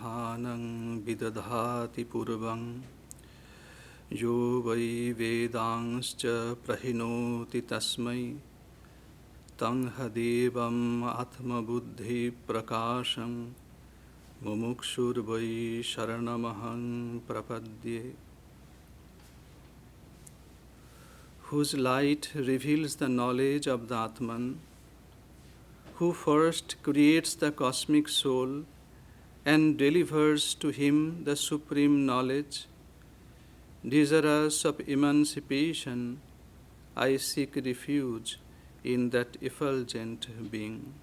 Vidhanam vidadhati purvam yo vai vedanscha prahinoti tasmai tang hadevam atma buddhi prakasham mumukshur vai sharanamaham prapadye. Whose light reveals the knowledge of the Atman, who first creates the cosmic soul and delivers to him the supreme knowledge. Desirous of emancipation, I seek refuge in that effulgent being.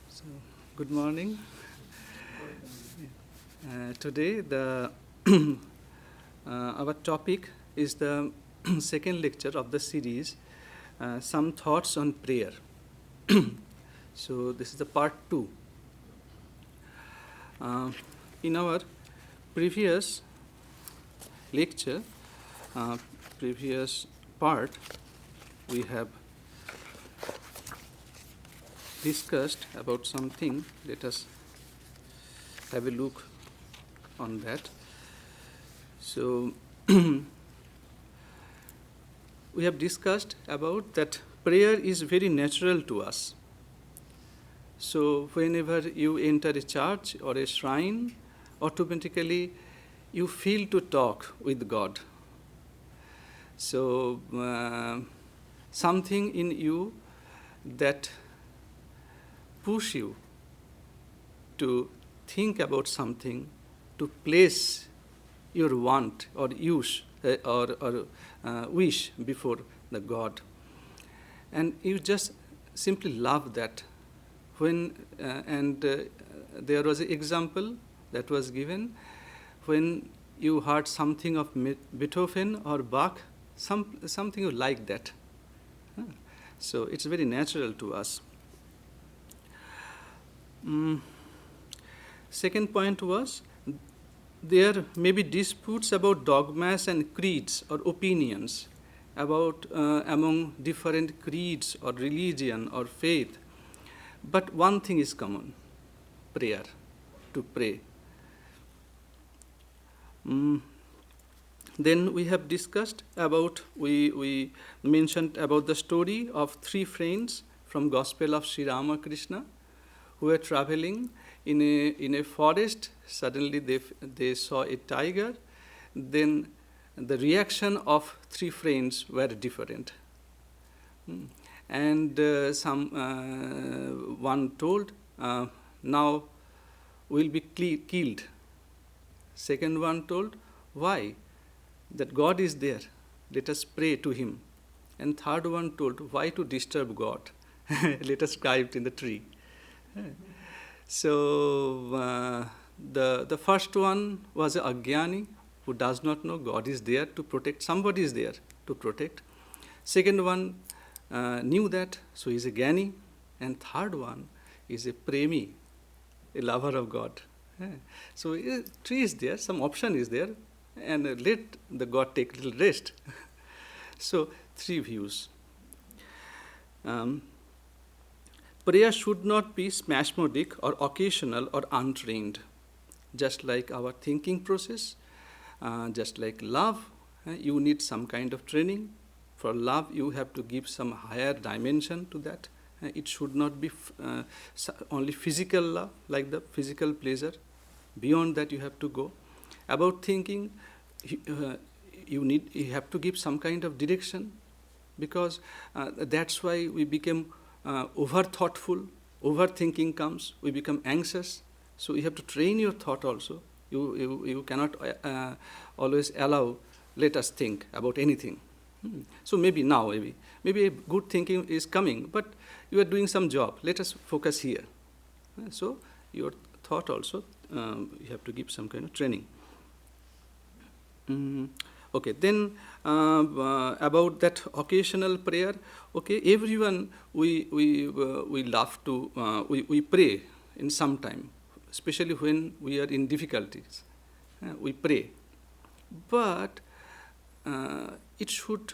So, good morning. Today, our topic is the second lecture of the series, Some Thoughts on Prayer. So, this is the part 2. In our previous lecture, previous part, we have discussed about something. Let us have a look on that. So, we have discussed about that prayer is very natural to us. So, whenever you enter a church or a shrine, automatically you feel to talk with God. So, something in you that push you to think about something, to place your want or use or wish before the God. And you just simply love that. There was an example that was given when you heard something of Beethoven or Bach, something you like that. So it's very natural to us. Second point was, there may be disputes about dogmas and creeds or opinions about among different creeds or religion or faith. But one thing is common, prayer, to pray. Then we have discussed about, we mentioned about the story of 3 friends from Gospel of Sri Ramakrishna who were traveling in a forest. Suddenly they saw a tiger. Then the reaction of 3 friends were different. And one told, now we'll be killed. Second one told, why? That God is there. Let us pray to him. And third one told, why to disturb God? Let us climb in the tree. So the first one was a Ajnani who does not know God is there to protect. Somebody is there to protect. Second one knew that, so he is a Jnani. And third one is a Premi, a lover of God. So tree is there, some option is there, and let the God take a little rest. So 3 views. Prayer should not be spasmodic or occasional or untrained. Just like our thinking process, just like love, you need some kind of training. For love, you have to give some higher dimension to that. It should not be only physical love, like the physical pleasure. Beyond that, you have to go. About thinking, you have to give some kind of direction, because that's why we become over thoughtful. Overthinking comes, we become anxious. So you have to train your thought also. You cannot always allow, let us think about anything. So maybe now, maybe a good thinking is coming, but you are doing some job. Let us focus here. So your thought also, you have to give some kind of training. Okay, then about that occasional prayer. Okay, everyone we love to we pray in some time, especially when we are in difficulties. We pray, but it should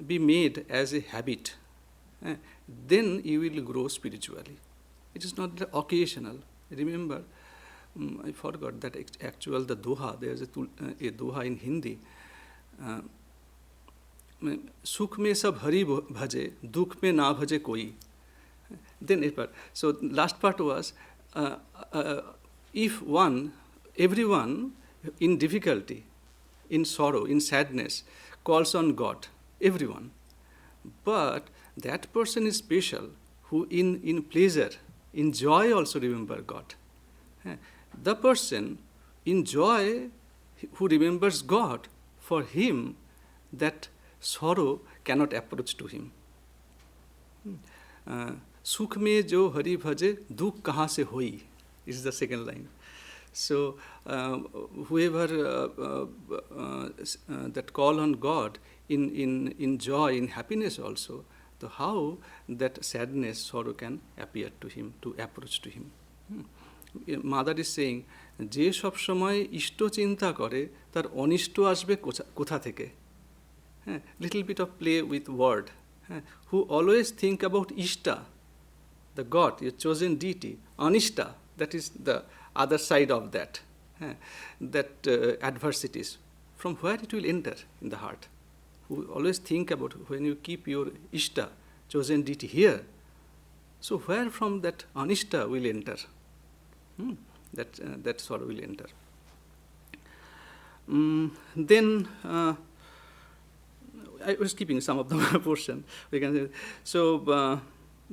be made as a habit, eh, then you will grow spiritually. It is not occasional. Remember, I forgot that actual the doha. There is a doha in Hindi. सुख में सब हरि भजे, दुख में ना भजे कोई. Then so last part was, if everyone in difficulty, in sorrow, in sadness, calls on God, everyone, but that person is special who in pleasure, in joy also remember God. The person in joy who remembers God, for him that sorrow cannot approach to him. सुख में जो हरि भजे, दुख कहाँ से होई, is the second line. So whoever that call on God in joy, in happiness also, so how that sadness, sorrow can appear to him, to approach to him. Mother is saying, যে সব সময় ইষ্ট চিন্তা করে তার অনিষ্ট আসবে কোথা থেকে. Little bit of play with word. Who always think about Ishta, the God, your chosen deity. Anishta, that is the other side of that. That adversities. From where it will enter in the heart. Who always think about when you keep your Ishta, chosen deity here. So where from that Anishta will enter? That sorrow will enter. Then I was keeping some of the portion. We can say. So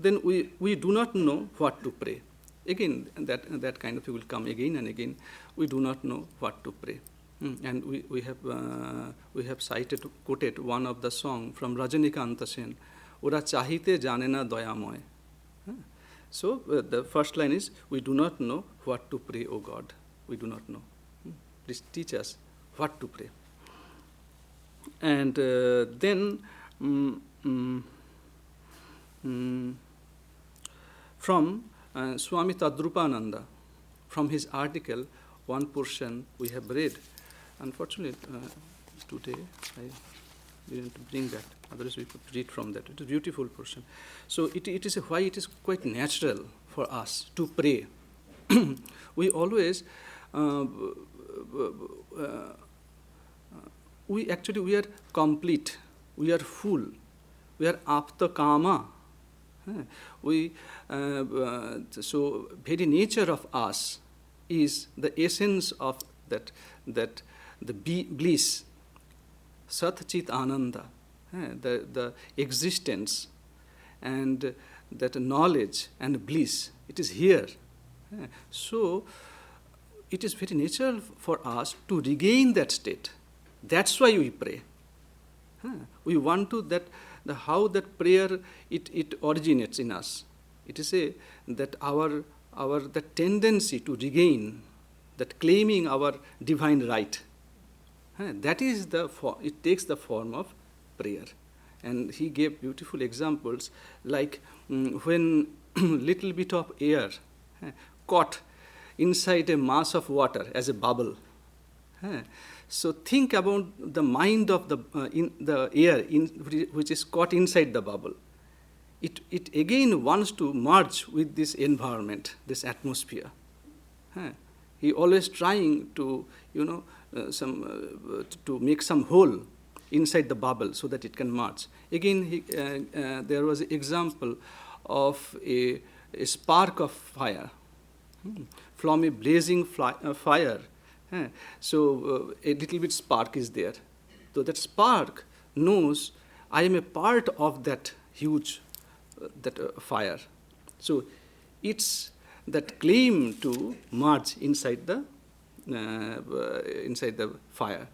then we do not know what to pray. Again, that kind of thing will come again and again. We do not know what to pray. And we have quoted one of the song from Rajanikanta Sen. Ora chahite janena doyamoy. So the first line is, we do not know what to pray, O God. We do not know. Please teach us what to pray. And then from Swami Tadrupananda, from his article, one portion we have read. Unfortunately, today I didn't bring that. Otherwise, we could read from that. It is a beautiful portion. So it is why it is quite natural for us to pray. We always we are complete, we are full, we are apta kama. So very nature of us is the essence of that the bliss, Sat Chit Ananda, the existence and that knowledge and bliss. It is here. So it is very natural for us to regain that state. That's why we pray. We want to how that prayer it originates in us. It is that our the tendency to regain, that claiming our divine right. That is it takes the form of prayer. And he gave beautiful examples, like when little bit of air caught inside a mass of water as a bubble. So think about the mind of the air which is caught inside the bubble. It again wants to merge with this environment, this atmosphere. He always trying to to make some hole inside the bubble so that it can merge. Again, there was an example of a spark of fire, from a blazing fire. So a little bit spark is there. So that spark knows I am a part of that huge fire. So it's that claim to merge inside the fire,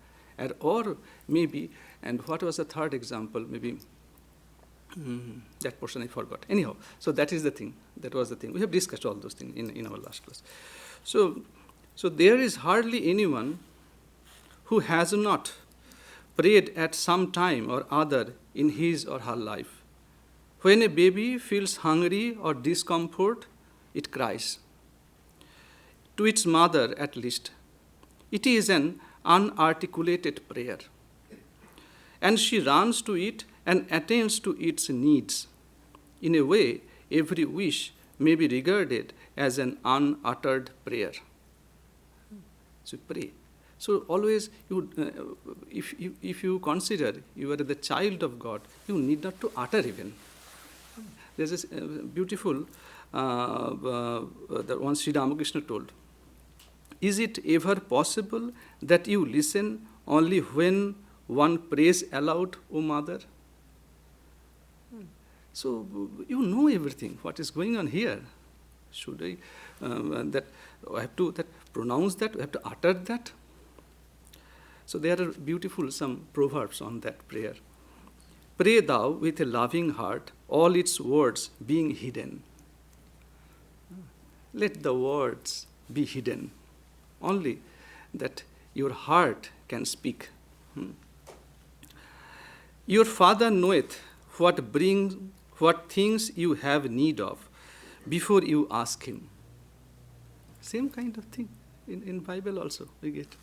or maybe. And what was the third example? Maybe that portion I forgot. Anyhow, so that is the thing. That was the thing. We have discussed all those things in our last class. So there is hardly anyone who has not prayed at some time or other in his or her life. When a baby feels hungry or discomfort, it cries. To its mother, at least, it is an unarticulated prayer. And she runs to it and attends to its needs. In a way, every wish may be regarded as an unuttered prayer. So pray. So always, if you consider you are the child of God, you need not to utter even. There's this beautiful, the one Sri Ramakrishna told, is it ever possible that you listen only when one prays aloud, O mother? So you know everything, what is going on here. Should I have to pronounce that, I have to utter that? So there are beautiful some proverbs on that prayer. Pray thou with a loving heart, all its words being hidden. Let the words be hidden. Only that your heart can speak. Your Father knoweth what things you have need of before you ask him. Same kind of thing in Bible also we get.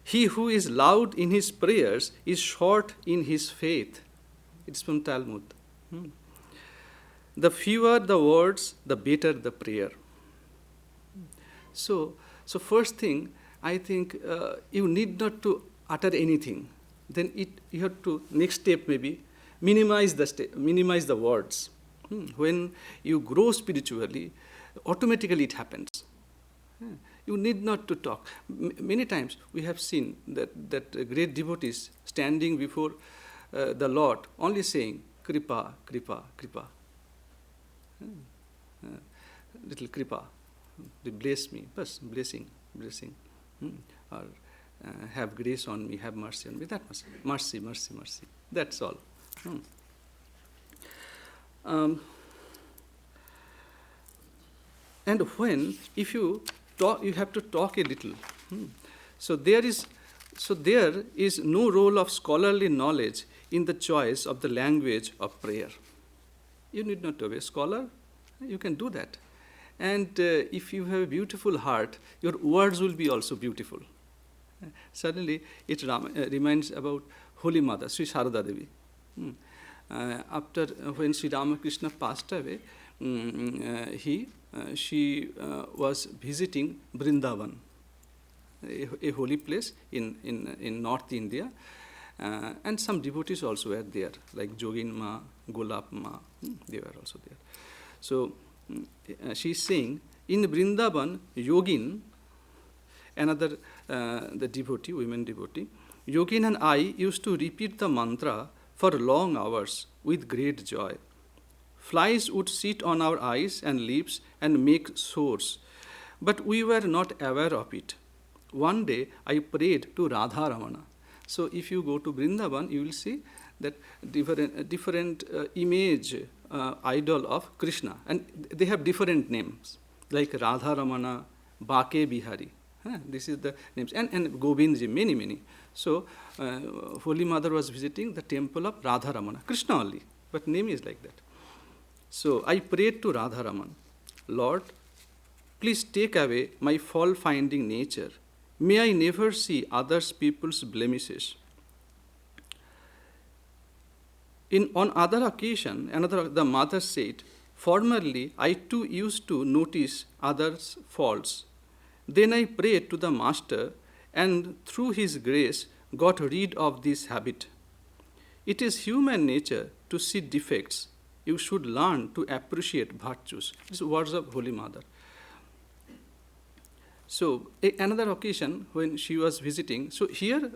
He who is loud in his prayers is short in his faith. It's from Talmud. The fewer the words, the better the prayer. So first thing, I think you need not to utter anything. Then you have to, next step maybe, minimize the words. When you grow spiritually, automatically it happens. You need not to talk. Many times we have seen that great devotees standing before the Lord, only saying, Kripa, Kripa, Kripa. Little Kripa. They bless me. Bas, blessing. Or have grace on me, have mercy on me. That mercy. Mercy. That's all. And if you talk, you have to talk a little. So there is no role of scholarly knowledge in the choice of the language of prayer. You need not to be a scholar. You can do that. And if you have a beautiful heart, your words will be also beautiful. Suddenly, it reminds about Holy Mother, Sri Sharada Devi. After when Sri Ramakrishna passed away, she was visiting Vrindavan, a holy place in North India, and some devotees also were there, like Jogin Ma, Golap Ma, they were also there. So she is saying, in Vrindavan, Yogin, another the devotee, women devotee, Yogin and I used to repeat the mantra for long hours with great joy. Flies would sit on our eyes and lips and make sores, but we were not aware of it. One day I prayed to Radha Ramana. So if you go to Vrindavan, you will see that different image idol of Krishna, and they have different names like Radha Ramana, Bake Bihari. This is the names, and Govindji, many. So Holy Mother was visiting the temple of Radha Ramana, Krishna only, but name is like that. So I prayed to Radha Raman, Lord, please take away my fault-finding nature. May I never see others people's blemishes. On other occasion, the mother said, formerly I too used to notice others' faults. Then I prayed to the Master, and through his grace got rid of this habit. It is human nature to see defects. You should learn to appreciate virtues. These are words of Holy Mother. So another occasion when she was visiting, so here,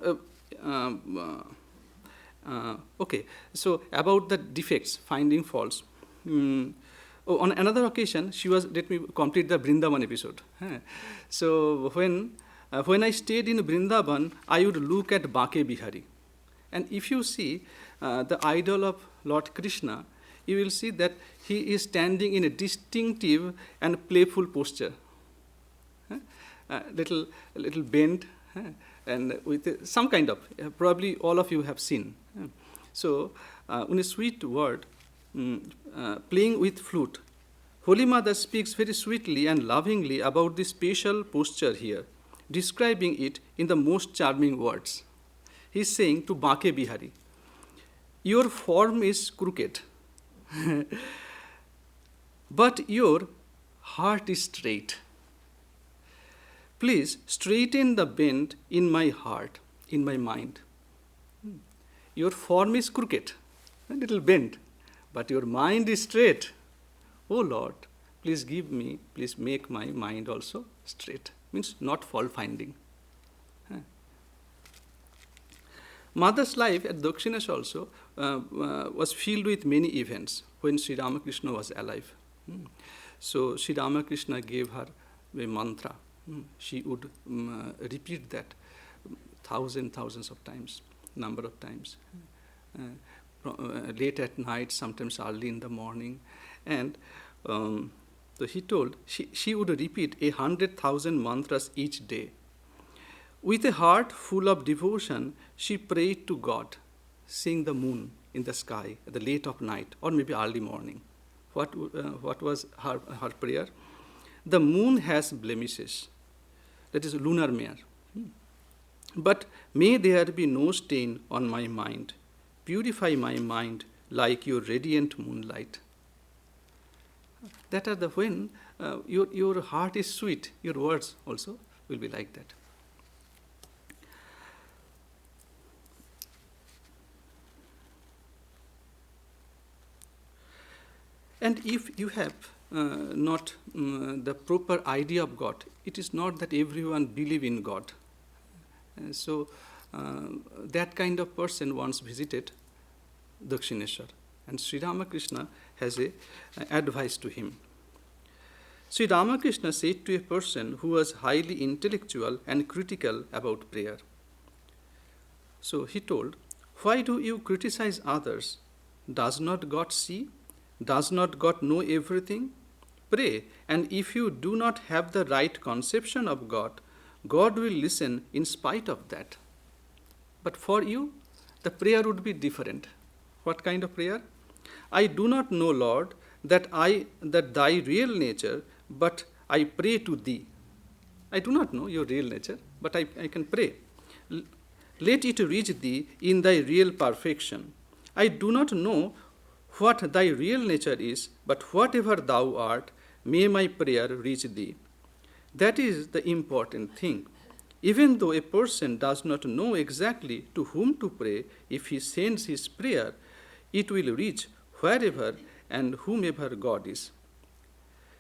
okay, so about the defects, finding faults. On another occasion, let me complete the Vrindavan episode. So when I stayed in Vrindavan, I would look at Bake Bihari. And if you see the idol of Lord Krishna, you will see that he is standing in a distinctive and playful posture. Little bent, and with some kind of, probably all of you have seen. So, in a sweet word, playing with flute, Holy Mother speaks very sweetly and lovingly about this special posture here, describing it in the most charming words. He is saying to Bake Bihari, your form is crooked. but your heart is straight. Please straighten the bend in my heart, in my mind. Your form is crooked, a little bent, but your mind is straight. Oh Lord, please please make my mind also straight. Means not fault finding. Mother's life at Dakshinesh also was filled with many events when Sri Ramakrishna was alive. So Sri Ramakrishna gave her a mantra. She would repeat that thousands of times, number of times. Late at night, sometimes early in the morning. And so he told she would repeat 100,000 mantras each day. With a heart full of devotion, she prayed to God, seeing the moon in the sky at the late of night or maybe early morning. What was her prayer? The moon has blemishes, that is lunar mare. But may there be no stain on my mind. Purify my mind like your radiant moonlight. That are the when your heart is sweet, your words also will be like that. And if you have not the proper idea of God, it is not that everyone believe in God. So that kind of person once visited Dakshineshwar, and Sri Ramakrishna has a advice to him. Sri Ramakrishna said to a person who was highly intellectual and critical about prayer. So he told, "Why do you criticize others? Does not God see? Does not God know everything? Pray, and if you do not have the right conception of God, God will listen in spite of that." But for you, the prayer would be different. What kind of prayer? "I do not know, Lord, that thy real nature, but I pray to thee." I do not know your real nature, but I can pray. "Let it reach thee in thy real perfection. I do not know what thy real nature is, but whatever thou art, may my prayer reach thee." That is the important thing. Even though a person does not know exactly to whom to pray, if he sends his prayer, it will reach wherever and whomever God is.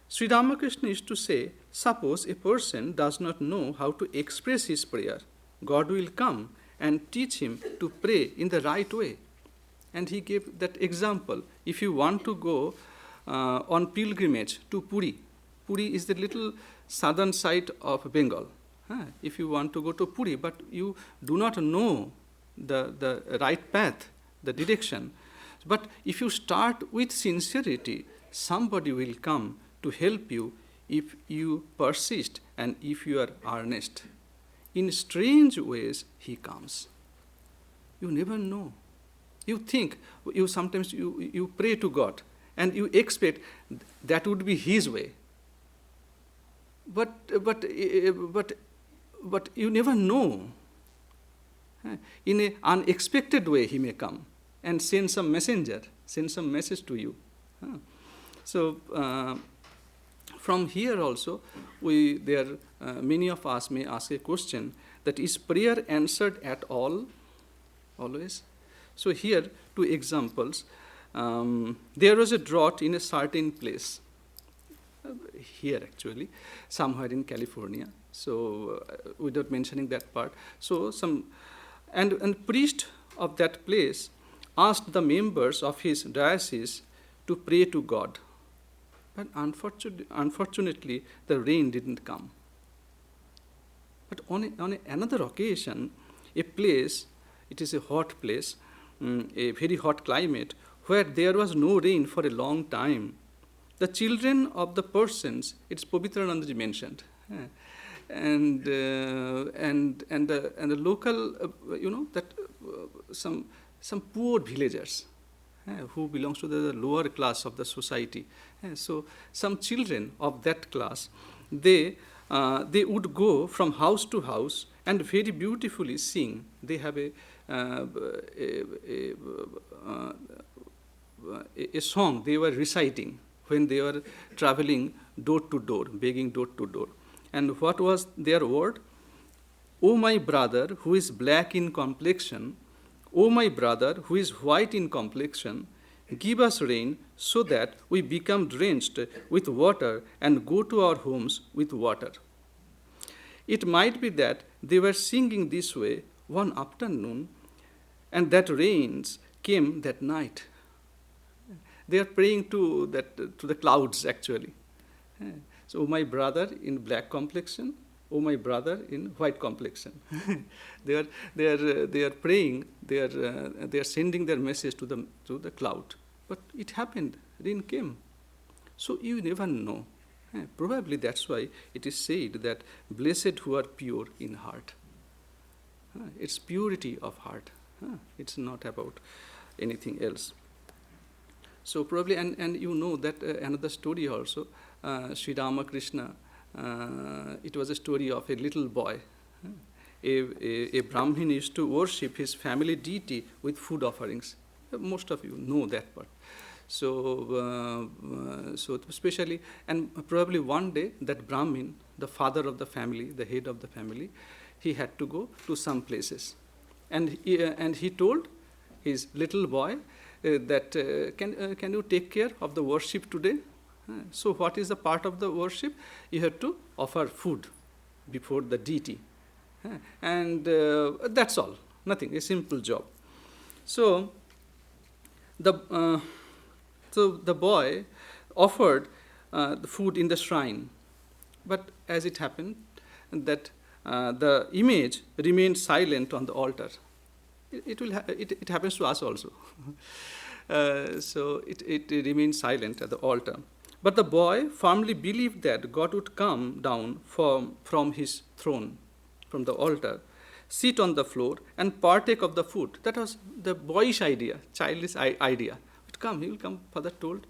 Sri Ramakrishna used to say, suppose a person does not know how to express his prayer, God will come and teach him to pray in the right way. And he gave that example. If you want to go on pilgrimage to Puri, Puri is the little southern side of Bengal. If you want to go to Puri, but you do not know the right path, the direction, but if you start with sincerity, somebody will come to help you if you persist and if you are earnest. In strange ways, he comes. You never know. You think, sometimes you pray to God and you expect that would be his way. But you never know. In an unexpected way, he may come and send some messenger, send some message to you. So from here also, many of us may ask a question that is prayer answered at all, always? So here, two examples. There was a drought in a certain place, here actually, somewhere in California. So without mentioning that part, so and priest of that place asked the members of his diocese to pray to God. But unfortunately, the rain didn't come. But on another occasion, a place, it is a hot place, a very hot climate, where there was no rain for a long time. The children of the persons, it's Pavitranandaji mentioned, and the local, some poor villagers who belongs to the lower class of the society. So some children of that class, they would go from house to house and very beautifully sing. They have a song they were reciting when they were traveling door to door, begging door to door. And what was their word? O my brother who is black in complexion, O my brother who is white in complexion, give us rain so that we become drenched with water and go to our homes with water. It might be that they were singing this way one afternoon, and that rains came that night. They are praying to the clouds, actually. So, my brother in black complexion, oh my brother in white complexion. they are praying. They are sending their message to the cloud. But it happened. Rain came. So you never know. Probably that's why it is said that blessed who are pure in heart. It's purity of heart. It's not about anything else. So probably, and you know that another story also, Sri Ramakrishna, it was a story of a little boy. A Brahmin used to worship his family deity with food offerings. Most of you know that part. So especially, and probably one day that Brahmin, the father of the family, the head of the family, he had to go to some places. And he told his little boy that can you take care of the worship today? So what is the part of the worship? You have to offer food before the deity. And that's all, nothing, a simple job. So the boy offered the food in the shrine, but as it happened that the image remained silent on the altar. It happens to us also. So it remained silent at the altar. But the boy firmly believed that God would come down from his throne, from the altar, sit on the floor and partake of the food. That was the boyish idea, childish idea. He will come, father told.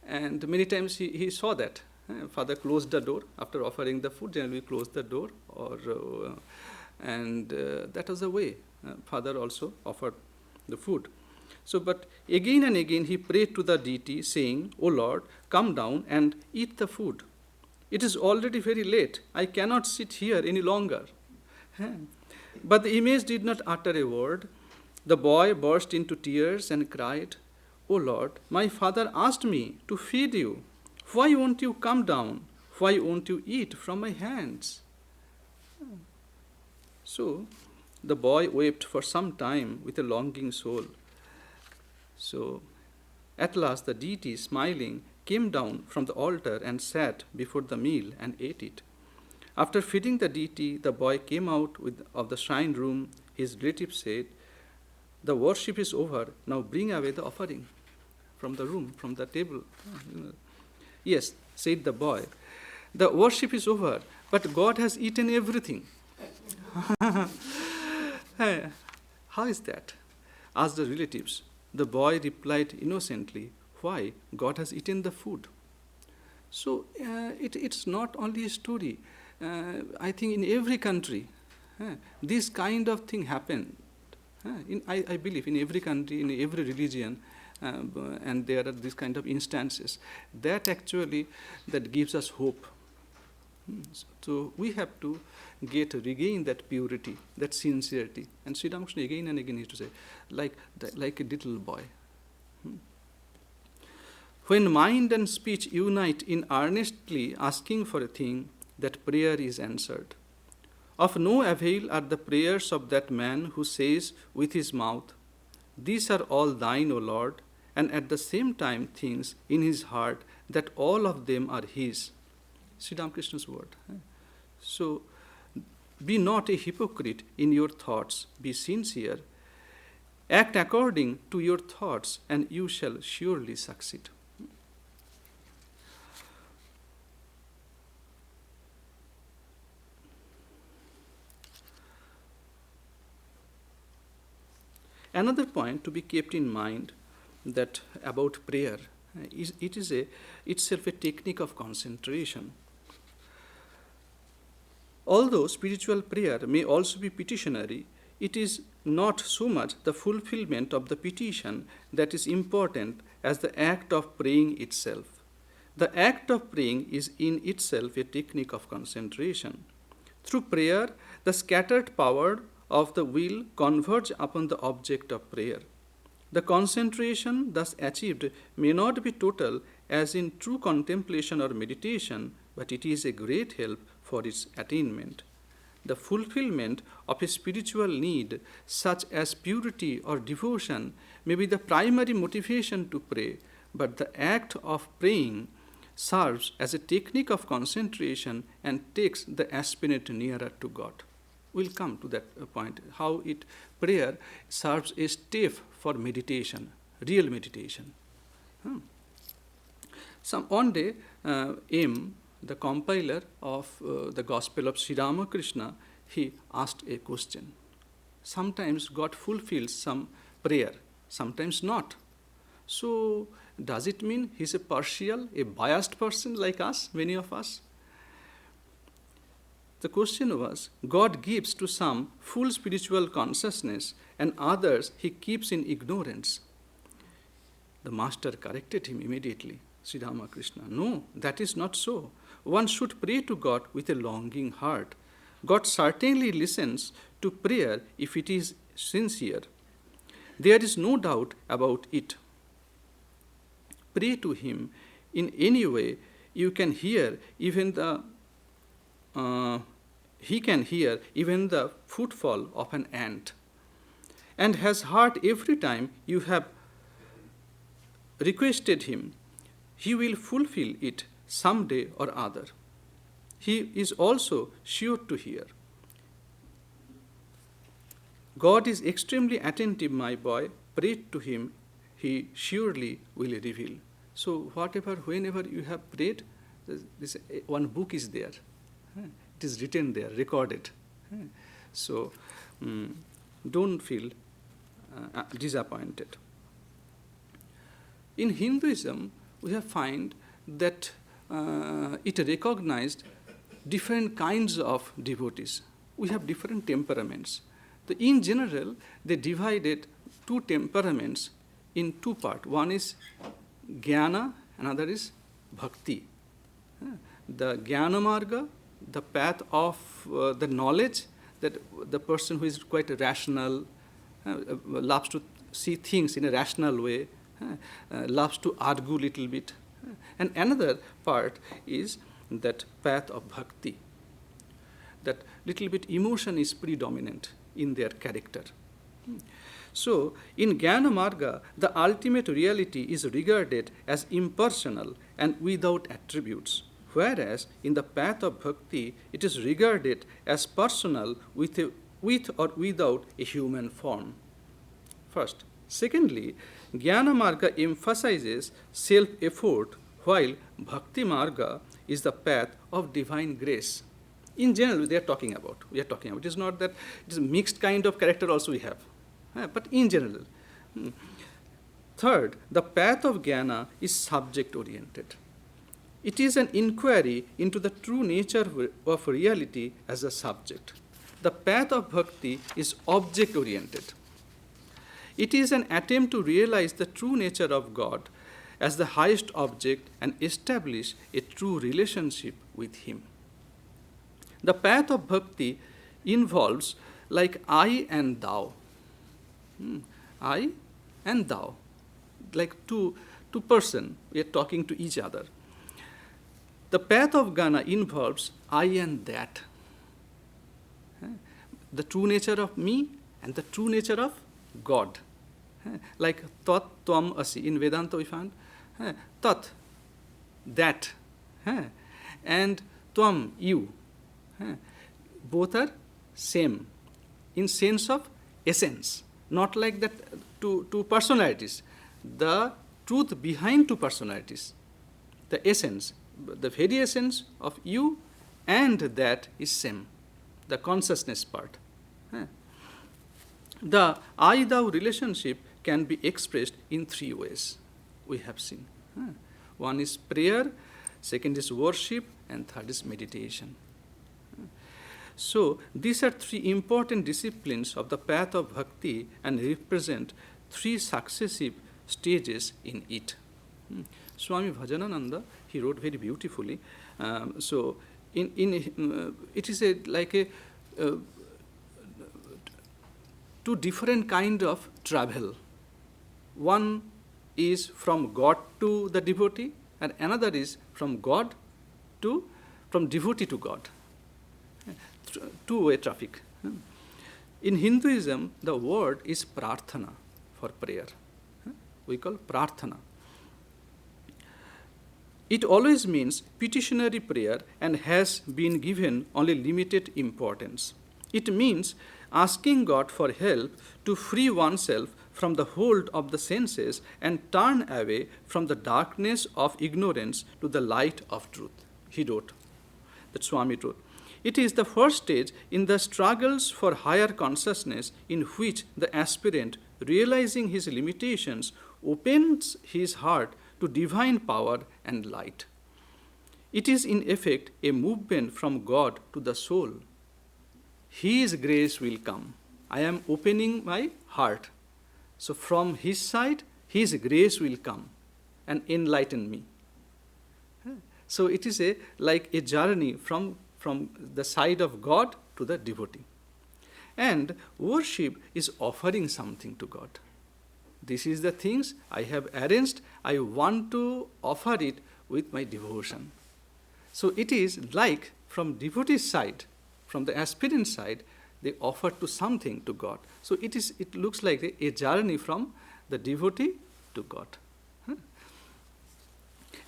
And many times he saw that. Father closed the door after offering the food, generally closed the door, and that was the way father also offered the food. So, but again and again he prayed to the deity, saying, O Lord, come down and eat the food. It is already very late. I cannot sit here any longer. But the image did not utter a word. The boy burst into tears and cried, O Lord, my father asked me to feed you. Why won't you come down? Why won't you eat from my hands? So the boy wept for some time with a longing soul. So at last the deity, smiling, came down from the altar and sat before the meal and ate it. After feeding the deity, the boy came out of the shrine room. His relatives said, the worship is over. Now bring away the offering from the room, from the table. Yes, said the boy, the worship is over, but God has eaten everything. How is that? Asked the relatives. The boy replied innocently, why? God has eaten the food. So it's not only a story. I think in every country, this kind of thing happened. I believe in every country, in every religion, and there are these kind of instances. That actually, that gives us hope. So we have to regain that purity, that sincerity. And Sri Ramakrishna again and again used to say, like a little boy. When mind and speech unite in earnestly asking for a thing, that prayer is answered. Of no avail are the prayers of that man who says with his mouth, these are all thine, O Lord, and at the same time thinks in his heart that all of them are his. Sri Ramakrishna's word. So, be not a hypocrite in your thoughts, be sincere. Act according to your thoughts, and you shall surely succeed. Another point to be kept in mind that about prayer is it is itself a technique of concentration. Although spiritual prayer may also be petitionary, it is not so much the fulfillment of the petition that is important as the act of praying itself. The act of praying is in itself a technique of concentration. Through prayer, the scattered power of the will converge upon the object of prayer. The concentration thus achieved may not be total as in true contemplation or meditation, but it is a great help for its attainment. The fulfillment of a spiritual need, such as purity or devotion, may be the primary motivation to pray, but the act of praying serves as a technique of concentration and takes the aspirant nearer to God. We'll come to that point, how prayer serves a step for meditation, real meditation. One day, M, the compiler of the Gospel of Sri Ramakrishna, he asked a question. Sometimes God fulfills some prayer, sometimes not. So, does it mean he's a partial, a biased person like us, many of us? The question was, God gives to some full spiritual consciousness and others he keeps in ignorance. The master corrected him immediately, Sri Ramakrishna. No, that is not so. One should pray to God with a longing heart. God certainly listens to prayer if it is sincere. There is no doubt about it. Pray to him in any way you can hear even he can hear even the footfall of an ant, and has heard every time you have requested him. He will fulfill it some day or other. He is also sure to hear. God is extremely attentive, my boy. Pray to him, he surely will reveal. So whenever you have prayed, this one book is there. It is written there, recorded. So don't feel disappointed. In Hinduism, we have found that it recognized different kinds of devotees. We have different temperaments. In general, they divided two temperaments in two parts. One is jnana, another is bhakti. The jnana marga, the path of the knowledge, that the person who is quite rational, loves to see things in a rational way, loves to argue a little bit. And another part is that path of bhakti, that little bit emotion is predominant in their character. So, in Jnana Marga, the ultimate reality is regarded as impersonal and without attributes, whereas in the path of bhakti, it is regarded as personal with or without a human form. First. Secondly, Jnana Marga emphasizes self-effort, while Bhakti Marga is the path of divine grace. In general, we are talking about. It is not that it is a mixed kind of character also we have, but in general. Third, the path of Jnana is subject-oriented. It is an inquiry into the true nature of reality as a subject. The path of Bhakti is object-oriented. It is an attempt to realize the true nature of God as the highest object and establish a true relationship with Him. The path of bhakti involves like I and thou. I and thou. Like two persons, we are talking to each other. The path of Jnana involves I and that. The true nature of me and the true nature of God. Like tat tvam asi. In Vedanta we found tat, that, and tvam, you. Both are same in sense of essence, not like that two personalities. The truth behind two personalities, the essence, the very essence of you and that is same, the consciousness part. The I-thou relationship can be expressed in three ways, we have seen. One is prayer, second is worship, and third is meditation. So, these are three important disciplines of the path of bhakti and represent three successive stages in it. Swami Shivarchanananda, he wrote very beautifully. So, it is like a two different kind of travel. One is from God to the devotee, and another is from devotee to God. Two-way traffic. In Hinduism, the word is prarthana for prayer. We call prarthana. It always means petitionary prayer and has been given only limited importance. It means asking God for help to free oneself from the hold of the senses and turn away from the darkness of ignorance to the light of truth. He wrote, that Swami wrote. It is the first stage in the struggles for higher consciousness in which the aspirant, realizing his limitations, opens his heart to divine power and light. It is in effect a movement from God to the soul. His grace will come. I am opening my heart. So from his side, his grace will come and enlighten me. So it is like a journey from the side of God to the devotee. And worship is offering something to God. This is the things I have arranged. I want to offer it with my devotion. So it is like from devotee's side, from the aspirant side, they offer to something to God. So it looks like a journey from the devotee to God.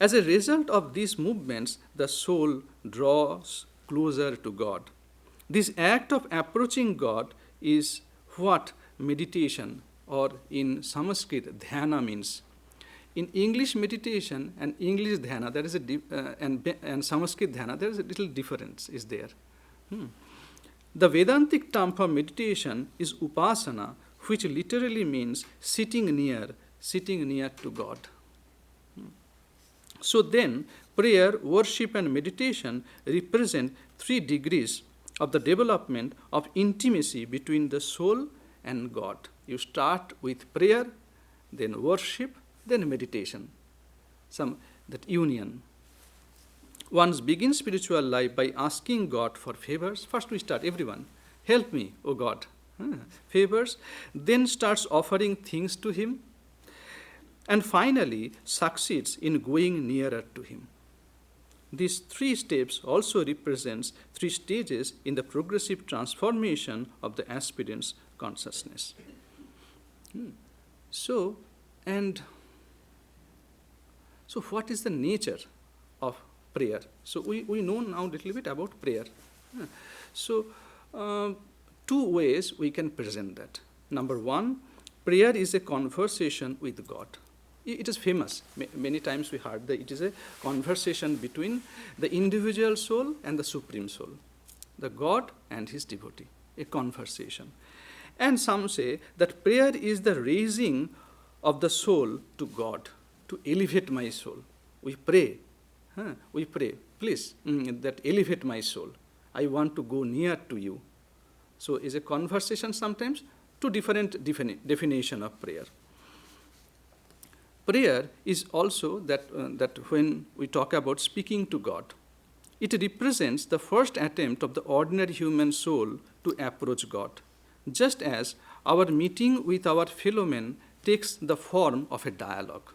As a result of these movements, the soul draws closer to God. This act of approaching God is what meditation, or in Sanskrit, dhyana means. In English meditation and English dhyana, there is and Sanskrit dhyana, there is a little difference is there. The Vedantic term for meditation is upasana, which literally means sitting near to God. So then, prayer, worship, and meditation represent 3 degrees of the development of intimacy between the soul and God. You start with prayer, then worship, then meditation. That union. One begins spiritual life by asking God for favors. First we start, everyone, help me, O God. Favors. Then starts offering things to Him. And finally succeeds in going nearer to Him. These 3 steps also represents 3 stages in the progressive transformation of the aspirant's consciousness. So what is the nature of prayer? So we know now a little bit about prayer. So 2 ways we can present that. Number 1, prayer is a conversation with God. It is famous. Many times we heard that it is a conversation between the individual soul and the Supreme Soul, the God and his devotee, a conversation. And some say that prayer is the raising of the soul to God, to elevate my soul. We pray, please, that elevate my soul. I want to go near to you. So is a conversation sometimes, 2 different definition of prayer. Prayer is also that when we talk about speaking to God, it represents the first attempt of the ordinary human soul to approach God, just as our meeting with our fellow men takes the form of a dialogue.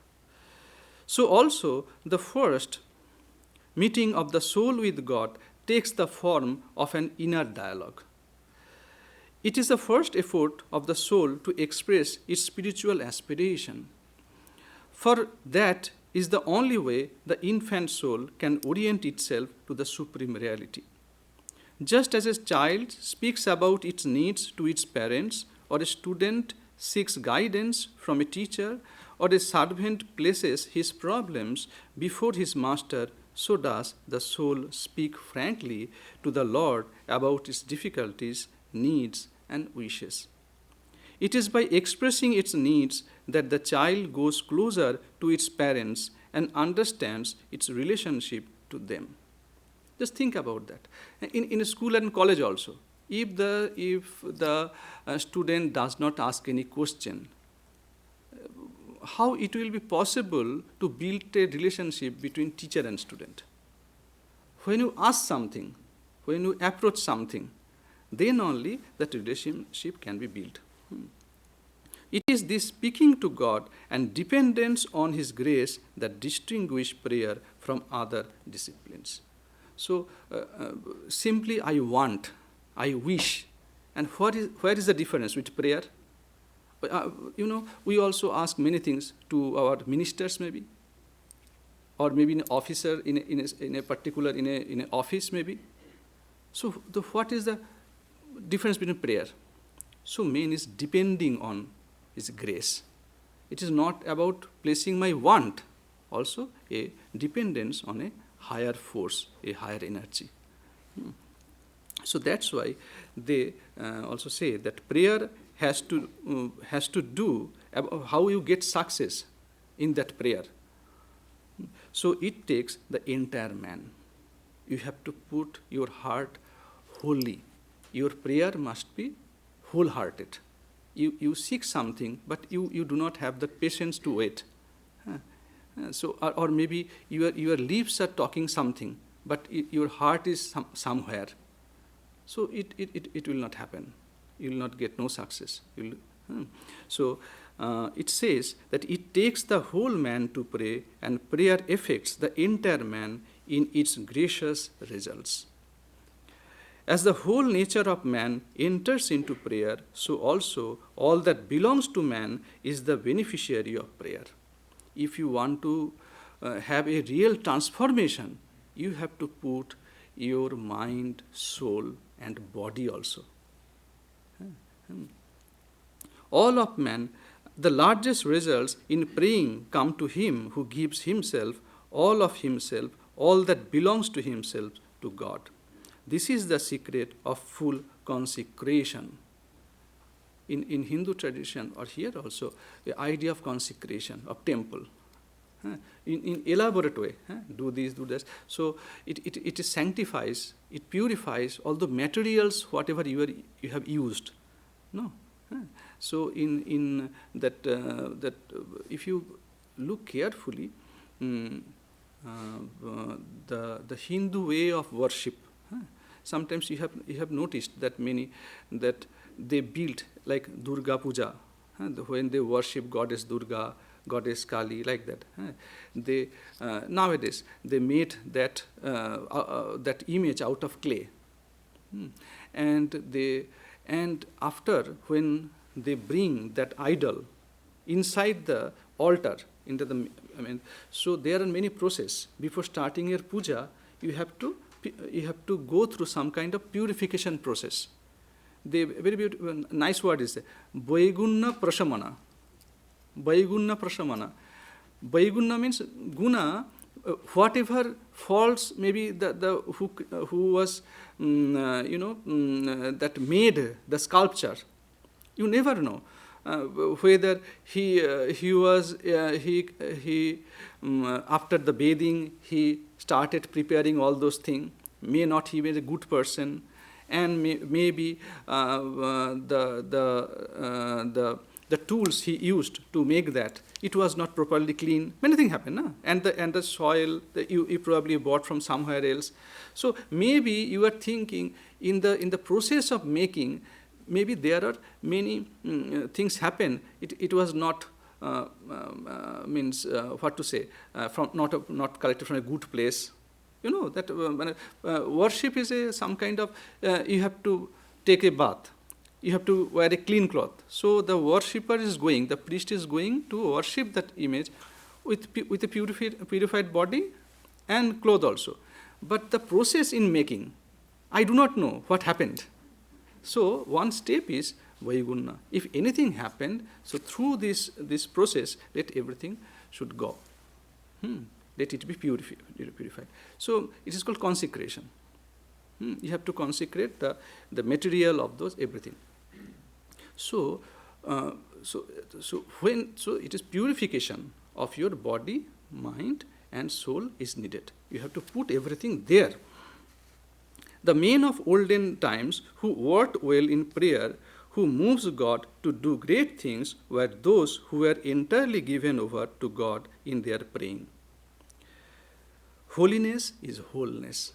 So also the first meeting of the soul with God takes the form of an inner dialogue. It is the first effort of the soul to express its spiritual aspiration. For that is the only way the infant soul can orient itself to the supreme reality. Just as a child speaks about its needs to its parents, or a student seeks guidance from a teacher, or a servant places his problems before his master, so does the soul speak frankly to the Lord about its difficulties, needs, and wishes. It is by expressing its needs that the child goes closer to its parents and understands its relationship to them. Just think about that. In school and college also, if the student does not ask any question, how it will be possible to build a relationship between teacher and student. When you ask something, when you approach something, then only that relationship can be built. It is this speaking to God and dependence on His grace that distinguish prayer from other disciplines. So, simply I want, I wish, and where is the difference with prayer? We also ask many things to our ministers, maybe, or maybe an officer in a particular in an office, maybe. So, what is the difference between prayer? So, man is depending on His grace. It is not about placing my want, also a dependence on a higher force, a higher energy. So that's why they also say that prayer has to do about how you get success in that prayer. So it takes the entire man. You have to put your heart wholly. Your prayer must be wholehearted. You seek something, but you do not have the patience to wait. So, or maybe your lips are talking something, but your heart is somewhere. So it will not happen. You will not get no success. So it says that it takes the whole man to pray, and prayer affects the entire man in its gracious results. As the whole nature of man enters into prayer, so also all that belongs to man is the beneficiary of prayer. If you want to have a real transformation, you have to put your mind, soul, and body also. All of man, the largest results in praying come to him who gives himself, all of himself, all that belongs to himself, to God. This is the secret of full consecration. In Hindu tradition, or here also, the idea of consecration, of temple. In elaborate way, do this, do this. So it sanctifies, it purifies all the materials, whatever you have used. No. So in that if you look carefully, the Hindu way of worship. Sometimes you have noticed that many that they built like Durga Puja, when they worship Goddess Durga, Goddess Kali, like that. They nowadays they made that image out of clay, and after when they bring that idol inside the altar, so there are many processes before starting your puja. You have to go through some kind of purification process. The very beautiful, nice word is Vaigunna Prashamana. Vaigunna Prashamana. Vaiguna means guna, whatever faults, maybe who was that made the sculpture. You never know whether he after the bathing he started preparing all those things. May not he be a good person, and maybe the tools he used to make that, it was not properly clean. Many things happen, no? And the soil that you probably bought from somewhere else. So maybe you are thinking in the process of making, maybe there are many things happen. It was not what to say, from not collected from a good place. You know that worship is some kind of you have to take a bath. You have to wear a clean cloth. So the worshipper is going, the priest is going to worship that image with a purified body and cloth also. But the process in making, I do not know what happened. So one step is Vaigunna. If anything happened, so through this process, let everything should go. Let it be purified. So it is called consecration. You have to consecrate the material of those everything. So it is purification of your body, mind, and soul is needed. You have to put everything there. The men of olden times who worked well in prayer who moves God to do great things were those who were entirely given over to God in their praying. Holiness is wholeness.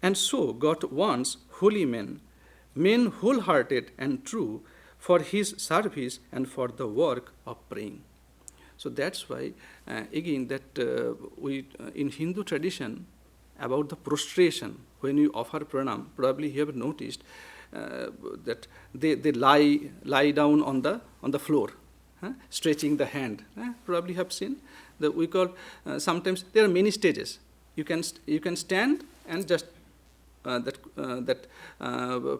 And so God wants holy men, men wholehearted and true for His service and for the work of praying. So that's why, again, that we in Hindu tradition, about the prostration, when you offer pranam, probably you have noticed that they lie down on the floor, stretching the hand. Probably have seen that we call sometimes there are many stages. You can stand and just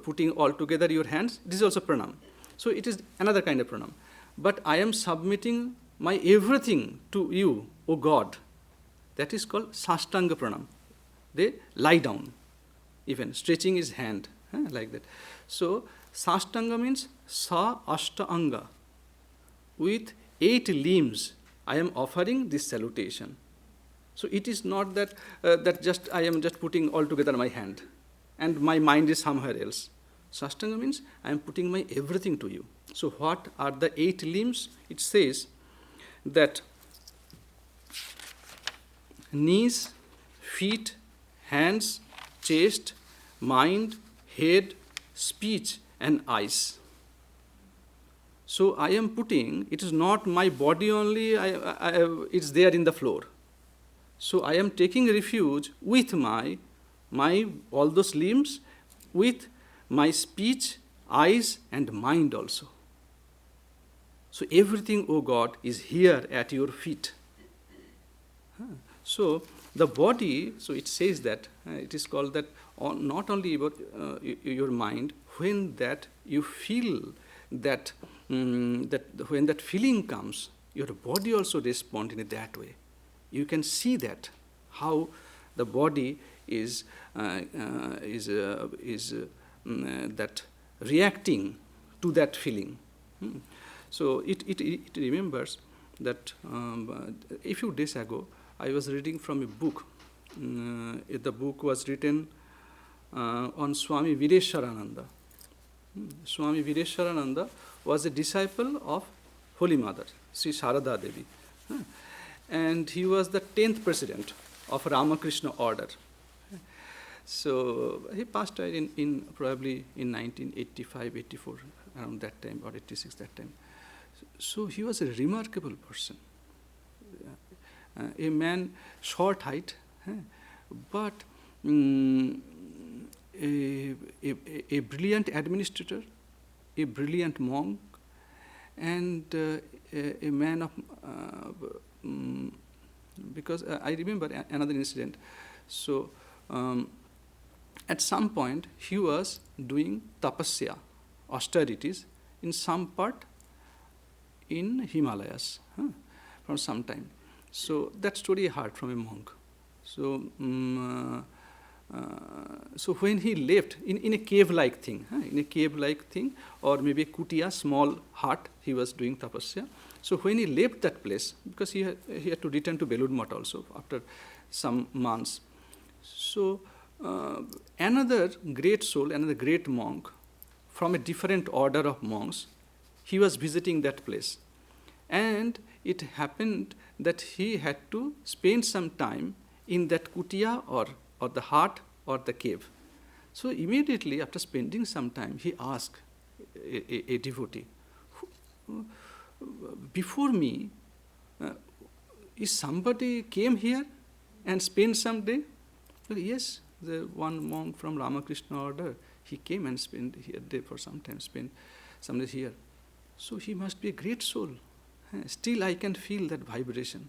putting all together your hands. This is also pranam. So it is another kind of pranam. But I am submitting my everything to you, O God. That is called sastanga pranam. They lie down, even stretching his hand, like that. So sastanga means sa ashta anga. With 8 limbs, I am offering this salutation. So it is not that just I am just putting all together my hand, and my mind is somewhere else. Sastanga means I am putting my everything to you. So what are the 8 limbs? It says that knees, feet, hands, chest, mind, head, speech, and eyes. So I am putting, it is not my body only, it's there in the floor. So I am taking refuge with my all those limbs, with my speech, eyes, and mind also. So everything, O God, is here at your feet. So the body, so it says that, it is called that not only about your mind, when that you feel that, that when that feeling comes, your body also responds in that way. You can see that, how the body is that reacting to that feeling. So it remembers that a few days ago, I was reading from a book. The book was written on Swami Shivarchanananda. Swami Shivarchanananda was a disciple of Holy Mother, Sri Sharada Devi. And he was the 10th president of Ramakrishna order. So he passed away in probably in 1985, 84, around that time, or 86 that time. So he was a remarkable person. A man, short height, but a brilliant administrator, a brilliant monk, and a man of, because I remember another incident. So at some point he was doing tapasya, austerities, in some part in Himalayas for some time. So that story I heard from a monk. So, so when he left in a cave-like thing, or maybe a kutia, small hut, he was doing tapasya. So when he left that place, because he had to return to Belur Math also after some months. So another great soul, another great monk from a different order of monks, he was visiting that place. And it happened that he had to spend some time in that kutia or the hut or the cave. So immediately after spending some time, he asked a devotee, before me, is somebody came here and spent some day? Well, yes, the one monk from Ramakrishna order, he came and spent here day for some time, spent some days here. So he must be a great soul. Still I can feel that vibration.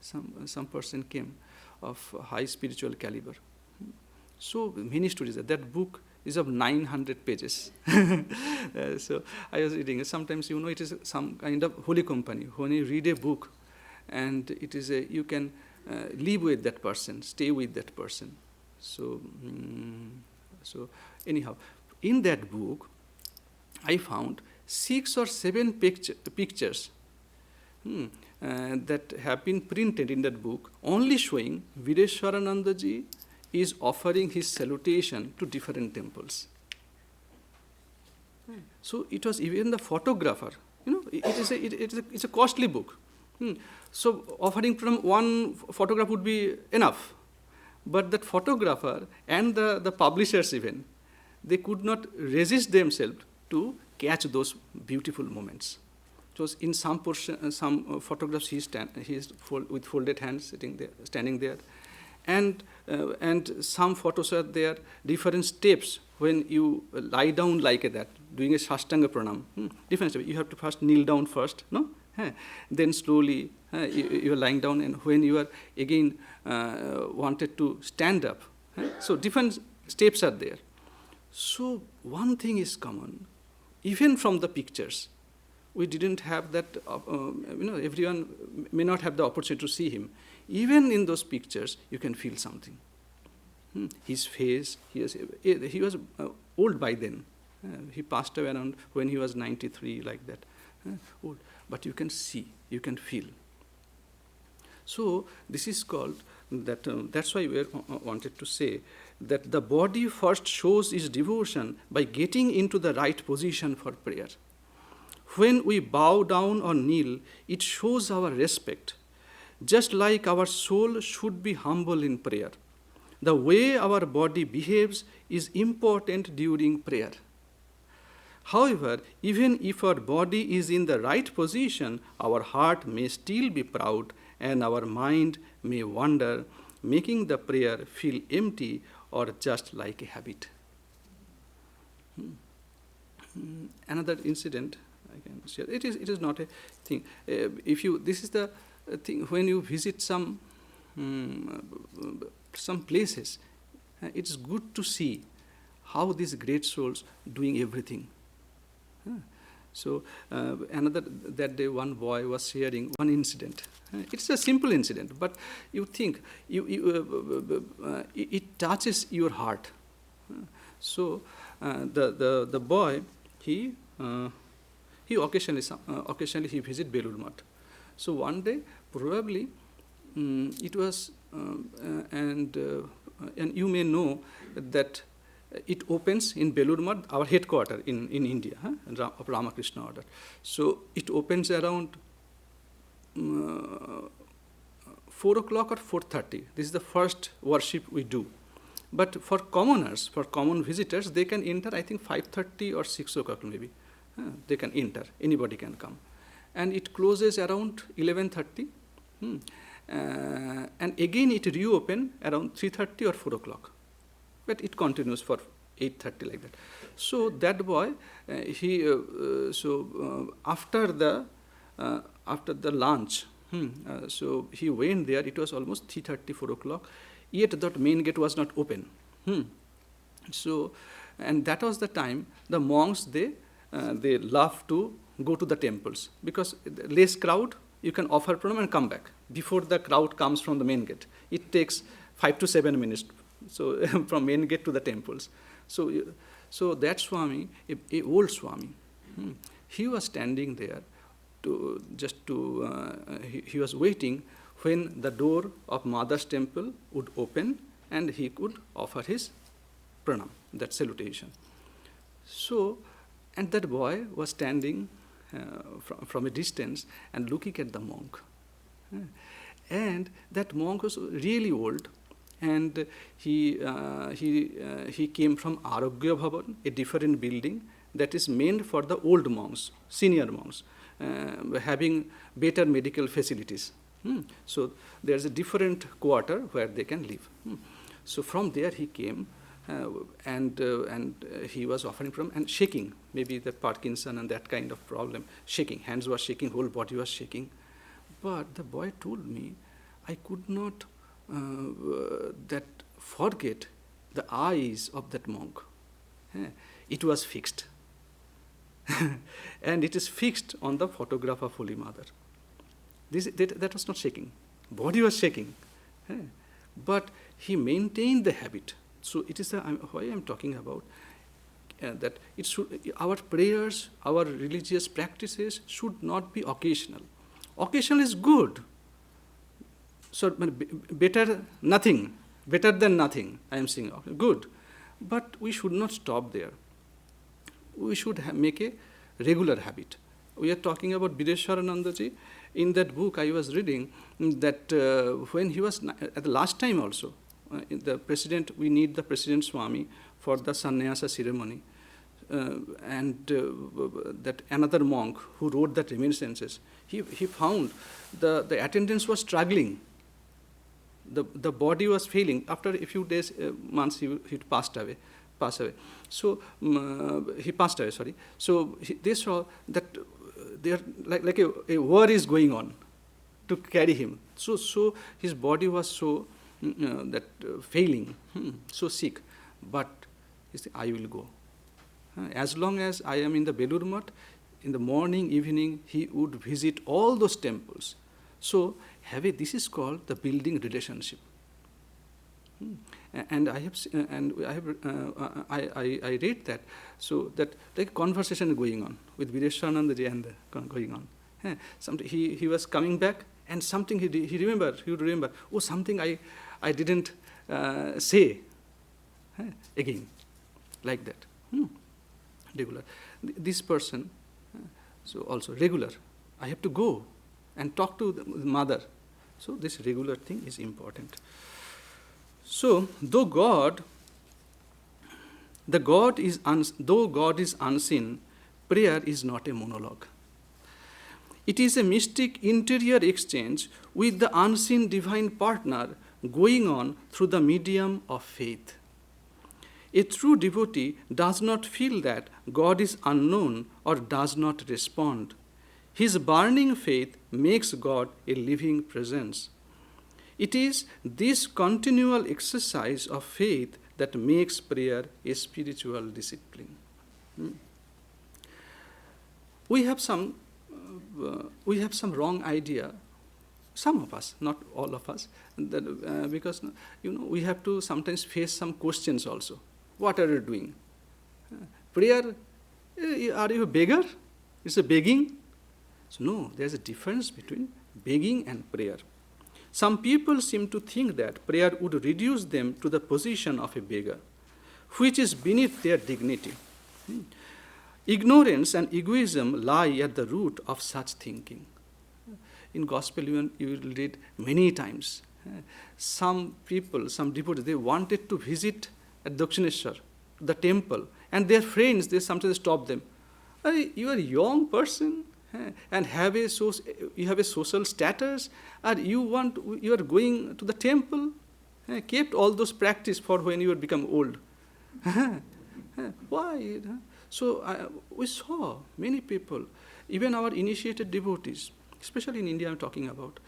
Some person came of high spiritual caliber. So many stories. That book is of 900 pages. So I was reading. Sometimes, it is some kind of holy company. When you read a book, and it is you can live with that person, stay with that person. So, so anyhow, in that book, I found 6 or 7 pictures that have been printed in that book, only showing Videshwarananda ji is offering his salutation to different temples. So it was even the photographer. It's a costly book. So offering from one photograph would be enough. But that photographer and the publishers even, they could not resist themselves to catch those beautiful moments. So in some portion, some photographs he is with folded hands standing there, and some photos are there different steps when you lie down like that, doing a Sashtanga pranam. Different steps. You have to first kneel down first, no? Then slowly you are lying down, and when you are again wanted to stand up. So different steps are there. So one thing is common, even from the pictures. We didn't have that, everyone may not have the opportunity to see him. Even in those pictures, you can feel something. His face, he was old by then. He passed away around when he was 93, like that. Old. But you can see, you can feel. So this is called, that's why we wanted to say that the body first shows its devotion by getting into the right position for prayer. When we bow down or kneel, it shows our respect, just like our soul should be humble in prayer. The way our body behaves is important during prayer. However, even if our body is in the right position, our heart may still be proud and our mind may wander, making the prayer feel empty or just like a habit. Another incident I can share. It is not a thing. This is the thing when you visit some places, it's good to see how these great souls doing everything. So that day one boy was sharing one incident. It's a simple incident, but you think it touches your heart. So the boy he occasionally he visit Belur Math. So one day probably it was and you may know that it opens in Belur Math, our headquarters in India, of Ramakrishna order. So it opens around 4 o'clock or 4:30. This is the first worship we do. But for commoners, for common visitors, they can enter, I think 5:30 or 6 o'clock maybe. They can enter, anybody can come. And it closes around 11:30. And again it reopen around 3:30 or 4 o'clock. But it continues for 8:30 like that. So that boy, after the lunch, so he went there. It was almost 3:30, 4 o'clock. Yet that main gate was not open. So, and that was the time the monks they love to go to the temples because less crowd. You can offer pranam and come back before the crowd comes from the main gate. It takes 5 to 7 minutes. So from main gate to the temples. So that Swami, a old Swami, he was standing there he was waiting when the door of Mother's temple would open and he could offer his pranam, that salutation. So, and that boy was standing from a distance and looking at the monk. And that monk was really old. And he came from Arogya Bhavan, a different building that is meant for the old monks, senior monks, having better medical facilities. So there's a different quarter where they can live. So from there he came, and he was offering from and shaking, maybe that Parkinson and that kind of problem, shaking. Hands were shaking, whole body was shaking. But the boy told me, I could not forget the eyes of that monk. It was fixed. And it is fixed on the photograph of Holy Mother. That was not shaking. Body was shaking. But he maintained the habit. So it is why I am talking about that our prayers, our religious practices should not be occasional. Occasional is good. So better than nothing, I am saying, okay, good. But we should not stop there. we should make a regular habit. We are talking about Shivarchanananda ji. In that book I was reading that when he was, at the last time also, we need the President Swami for the sannyasa ceremony. That another monk who wrote that reminiscences, he found the attendance was struggling. The body was failing. After a few days, months, he passed away. So he passed away. Sorry. So they saw that there like a war is going on to carry him. So his body was so failing, so sick. But he said, I will go. As long as I am in the Belur Math, in the morning, evening, he would visit all those temples. So this is called the building relationship. And I read that, so that like conversation going on with Shivarchanananda ji and going on. He was coming back, and something he would remember. Oh, something I didn't say again, like that. Regular. This person, so also regular. I have to go and talk to the mother. So this regular thing is important. So though God is unseen, prayer is not a monologue. It is a mystic interior exchange with the unseen divine partner going on through the medium of faith. A true devotee does not feel that God is unknown or does not respond. His burning faith makes God a living presence. It is this continual exercise of faith that makes prayer a spiritual discipline. We have some wrong idea. Some of us, not all of us, that, because we have to sometimes face some questions also. What are you doing? Prayer, are you a beggar? It's a begging. So no, there's a difference between begging and prayer. Some people seem to think that prayer would reduce them to the position of a beggar, which is beneath their dignity. Ignorance and egoism lie at the root of such thinking. In Gospel, you will read many times. Some people, some devotees, they wanted to visit at Dakshineshwar, the temple, and their friends, they sometimes stop them. You are a young person and you have a social status, and you are going to the temple, kept all those practice for when you become old. Why? So we saw many people, even our initiated devotees, especially in India I'm talking about,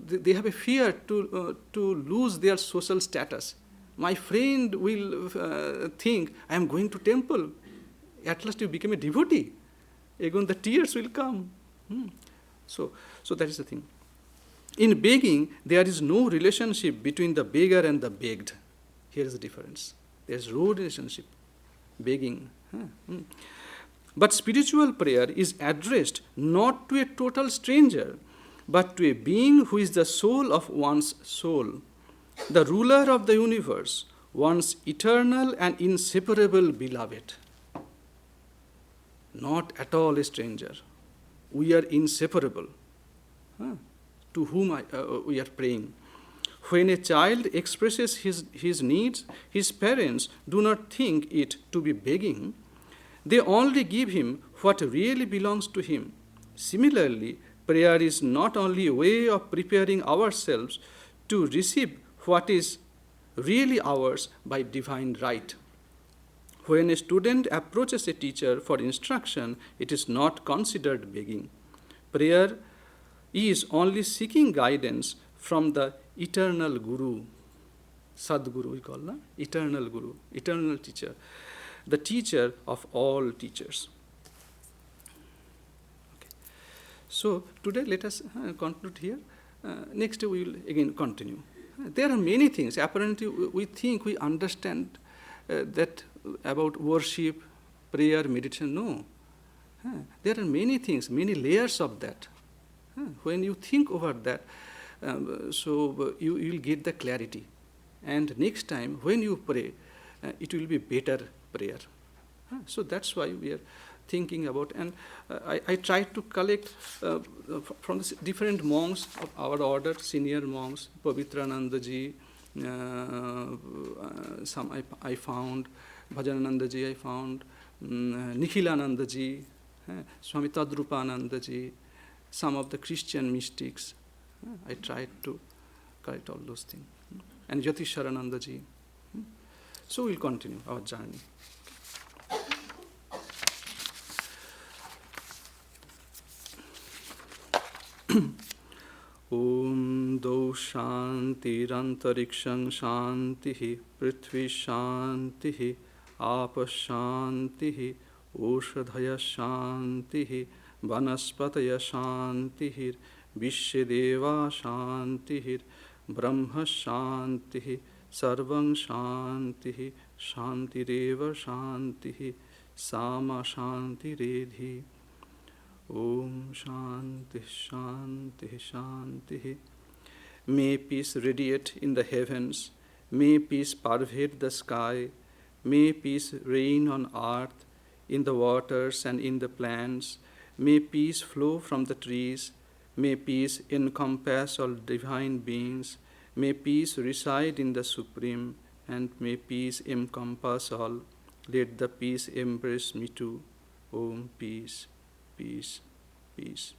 they have a fear to lose their social status. My friend will think, I am going to temple. At last you become a devotee. Again the tears will come. So that is the thing. In begging, there is no relationship between the beggar and the begged. Here is the difference. There is no relationship. Begging. But spiritual prayer is addressed not to a total stranger, but to a being who is the soul of one's soul, the ruler of the universe, one's eternal and inseparable beloved. Not at all a stranger. We are inseparable. To whom we are praying. When a child expresses his needs, his parents do not think it to be begging. They only give him what really belongs to him. Similarly, prayer is not only a way of preparing ourselves to receive what is really ours by divine right. When a student approaches a teacher for instruction, it is not considered begging. Prayer is only seeking guidance from the eternal Guru, Sadguru we call, eternal Guru, eternal teacher, the teacher of all teachers. Okay. So today let us conclude here. Next we will again continue. There are many things. Apparently we think we understand that about worship, prayer, meditation. No. There are many things, many layers of that. When you think over that, so you will get the clarity. And next time when you pray, it will be better prayer. So that's why we are thinking about, and I tried to collect from the different monks of our order, senior monks, Pavitrananda ji, some I found, Bhajanananda ji I found, Nikhilananda ji, Swami Tadrupananda ji, some of the Christian mystics. I tried to collect all those things. And Yatisharananda ji. So we'll continue our journey. Om Do Shantirantarikshan Shantihi Prithvi Shantihi Apa Shantihi Oshadhaya Shantihi Vanaspataya Shantihir Vishedeva Shantihir Brahma Shantihir Sarvam Shantihi Shantireva Shantihi Sama Shantiredhi. Om Shanti Shanti Shanti. May peace radiate in the heavens. May peace pervade the sky. May peace reign on earth, in the waters and in the plants. May peace flow from the trees. May peace encompass all divine beings. May peace reside in the Supreme, and may peace encompass all. Let the peace embrace me too. Om peace. Peace, peace.